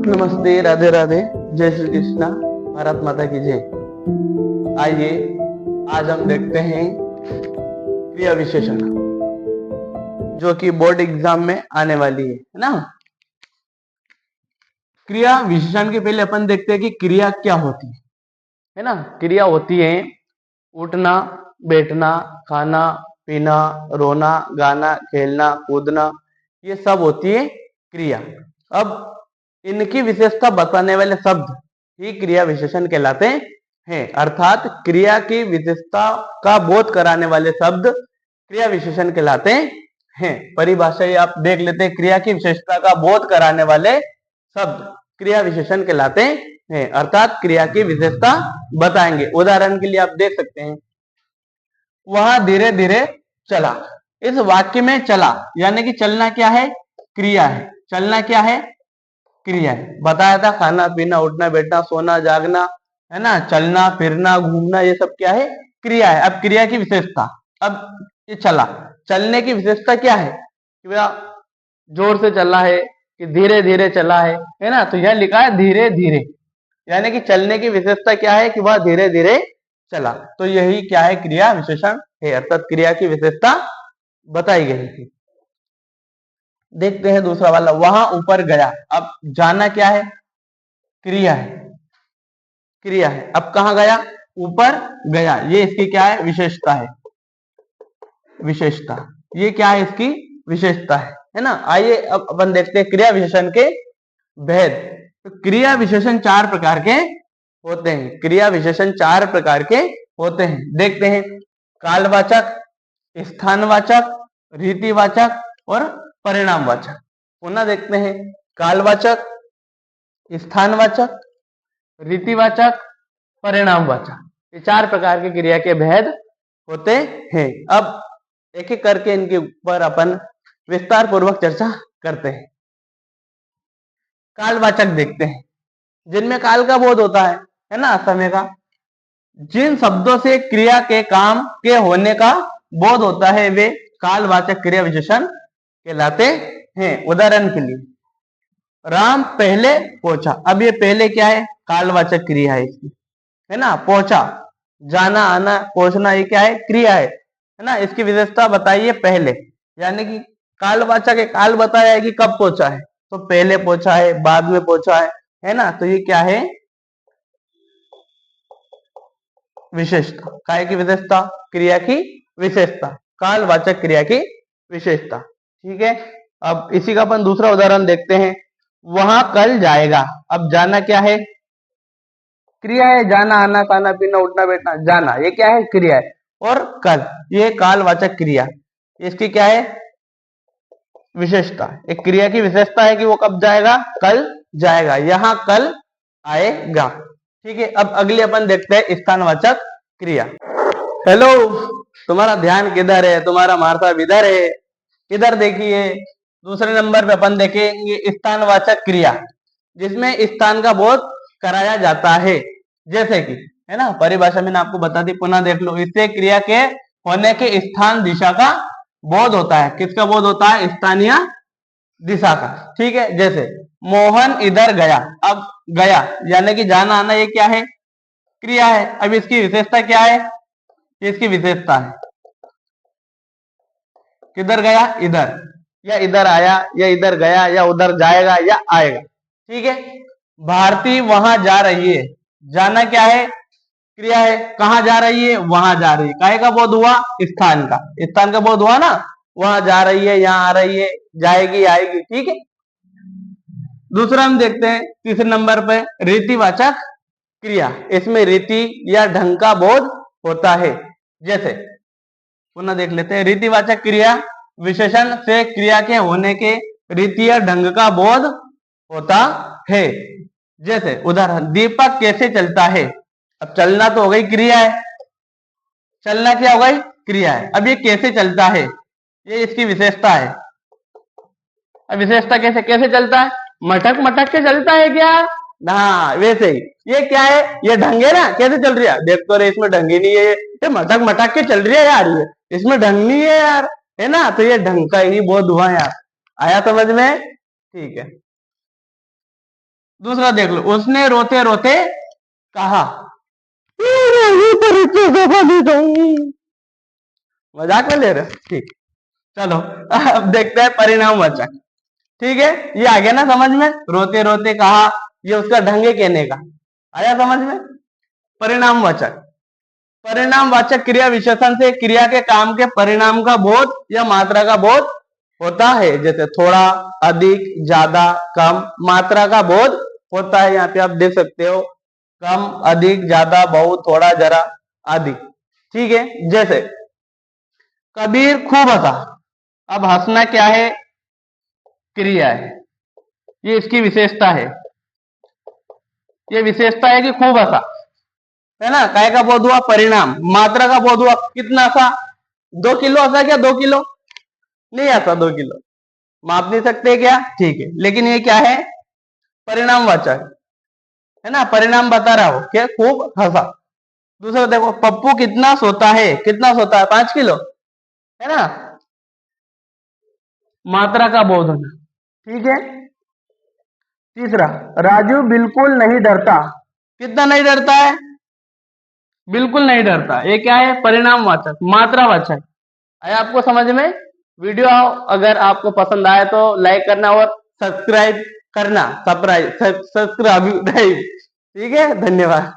नमस्ते, राधे राधे, जय श्री कृष्णा, भारत माता की जय। आइए आज हम देखते हैं क्रिया विशेषण, जो कि बोर्ड एग्जाम में आने वाली है ना। क्रिया विशेषण के पहले अपन देखते हैं कि क्रिया क्या होती है ना। क्रिया होती है उठना, बैठना, खाना, पीना, रोना, गाना, खेलना, कूदना, ये सब होती है क्रिया। अब इनकी विशेषता बताने वाले शब्द ही क्रिया विशेषण कहलाते हैं, अर्थात क्रिया की विशेषता का बोध कराने वाले शब्द क्रिया विशेषण कहलाते हैं। परिभाषा ये आप देख लेते हैं, क्रिया की विशेषता का बोध कराने वाले शब्द क्रिया विशेषण कहलाते हैं, अर्थात क्रिया की विशेषता बताएंगे। उदाहरण के लिए आप देख सकते हैं, वह धीरे धीरे चला। इस वाक्य में चला यानी कि चलना क्या है? क्रिया है। चलना क्या है? क्रिया है। बताया था खाना पीना उठना बैठना सोना जागना है ना, चलना फिरना घूमना, ये सब क्या है? क्रिया है। अब क्रिया की विशेषता, अब ये चला, चलने की विशेषता क्या है कि भैया जोर से चला है कि धीरे धीरे चला है ना। तो यह लिखा है धीरे धीरे, यानी कि चलने की विशेषता क्या है कि वह धीरे धीरे चला। तो यही क्या है? क्रिया विशेषण है, अर्थात क्रिया की विशेषता बताई गई थी। देखते हैं दूसरा वाला, वहां ऊपर गया। अब जाना क्या है? क्रिया है। क्रिया है। अब कहां गया? ऊपर गया, ये इसकी क्या है? विशेषता है। विशेषता, ये क्या है? इसकी विशेषता है ना। आइए अब अपन देखते हैं क्रिया विशेषण के भेद। तो क्रिया विशेषण चार प्रकार के होते हैं। क्रिया विशेषण चार प्रकार के होते हैं। देखते हैं, कालवाचक, स्थानवाचक, रीतिवाचक और परिणामवाचक। पुनः देखते हैं, कालवाचक, स्थानवाचक, रीतिवाचक, परिणामवाचक, ये चार प्रकार के क्रिया के भेद होते हैं। अब एक एक करके इनके ऊपर अपन विस्तार पूर्वक चर्चा करते हैं। कालवाचक देखते हैं, जिनमें काल का बोध होता है ना, समय का। जिन शब्दों से क्रिया के काम के होने का बोध होता है वे कालवाचक क्रिया विशेषण कहलाते हैं। उदाहरण के लिए, राम पहले पहुंचा। अब ये पहले क्या है? कालवाचक क्रिया है इसकी, है ना। पहुंचा, जाना आना पहुंचना, ये क्या है? क्रिया है ना। इसकी विशेषता बताइए पहले, यानी कि कालवाचक है, काल बताया है कि कब पहुंचा है, तो पहले पहुंचा है, बाद में पहुंचा है ना। तो ये क्या है? विशेषता। काय की विशेषता? क्रिया की विशेषता, कालवाचक क्रिया की विशेषता। ठीक है। अब इसी का अपन दूसरा उदाहरण देखते हैं, वहां कल जाएगा। अब जाना क्या है? क्रिया है। जाना आना खाना पीना उठना बैठना, जाना ये क्या है? क्रिया है। और कल, ये कालवाचक क्रिया, इसकी क्या है? विशेषता। एक क्रिया की विशेषता है कि वो कब जाएगा? कल जाएगा, यहां कल आएगा। ठीक है। अब अगली अपन देखते हैं स्थानवाचक क्रिया। हेलो, तुम्हारा ध्यान किधर है? तुम्हारा मार्था इधर है, इधर देखिए। दूसरे नंबर पे अपन देखेंगे स्थानवाचक क्रिया, जिसमें स्थान का बोध कराया जाता है। जैसे कि, है ना, परिभाषा मैंने आपको बता दी, पुनः देख लो। इससे क्रिया के होने के स्थान दिशा का बोध होता है। किसका बोध होता है? स्थानीय दिशा का। ठीक है। जैसे मोहन इधर गया। अब गया यानी कि जाना आना, ये क्या है? क्रिया है। अब इसकी विशेषता क्या है? इसकी विशेषता है किधर गया? इधर, या इधर आया, या इधर गया, या उधर जाएगा, या आएगा। ठीक है। भारती वहां जा रही है। जाना क्या है? क्रिया है। कहां जा रही है? वहां जा रही है। काहे का बोध हुआ? स्थान का। स्थान का बोध हुआ ना, वहां जा रही है, यहां आ रही है, जाएगी आएगी। ठीक है। दूसरा हम देखते हैं तीसरे नंबर पे रीतिवाचक क्रिया। इसमें रीति या ढंग का बोध होता है। जैसे पुनः देख लेते हैं, रीतिवाचक क्रिया विशेषण से क्रिया के होने के रीति या ढंग का बोध होता है। जैसे उदाहरण, दीपक कैसे चलता है। अब चलना तो हो गई, क्रिया है। चलना क्या हो गई? क्रिया है। अब ये कैसे चलता है, ये इसकी विशेषता है। अब विशेषता कैसे कैसे चलता है? मटक मटक के चलता है क्या? हाँ, वैसे ही। ये क्या है? ये ढंग है ना। कैसे चल रही है? देख तो रहे, इसमें ढंग ही नहीं है। ये मटक मटक के चल रही है यार, ये इसमें ढंग नहीं है यार, है ना। तो ये ढंग का ही बोध हुआ यार। आया समझ में? ठीक है। दूसरा देख लो, उसने रोते रोते कहा। मजाक में ले रहे हो? ठीक, चलो अब देखते हैं परिणामवाचक। ठीक है, ये आ गया ना समझ में, रोते रोते कहा, ये उसका ढंग है कहने का, आया समझ में। परिणामवाचक, परिणामवाचक क्रिया विशेषण से क्रिया के काम के परिणाम का बोध या मात्रा का बोध होता है। जैसे थोड़ा, अधिक, ज्यादा, कम, मात्रा का बोध होता है। यहाँ पे आप देख सकते हो, कम, अधिक, ज्यादा, बहुत, थोड़ा, जरा आदि। ठीक है, जैसे कबीर खूब हंसा। अब हंसना क्या है? क्रिया है, ये इसकी विशेषता है। ये विशेषता है कि खूब हंसा, है ना। काय का बोध हुआ? परिणाम। मात्रा का बोध हुआ, कितना हंसा? 2 किलो हंसा क्या? 2 किलो नहीं हंसा, 2 किलो माप नहीं सकते क्या? ठीक है, लेकिन ये क्या है? परिणामवाचक है ना, परिणाम बता रहा हो क्या खूब हंसा। दूसरा देखो, पप्पू कितना सोता है? कितना सोता है? 5 किलो, है ना, मात्रा का बोध होना। ठीक है, तीसरा, राजू बिल्कुल नहीं डरता। कितना नहीं डरता है? बिल्कुल नहीं डरता। ये क्या है? परिणामवाचक, मात्रावाचक। आया आपको समझ में? वीडियो अगर आपको पसंद आए तो लाइक करना और सब्सक्राइब करना, सब्सक्राइब। ठीक है, धन्यवाद।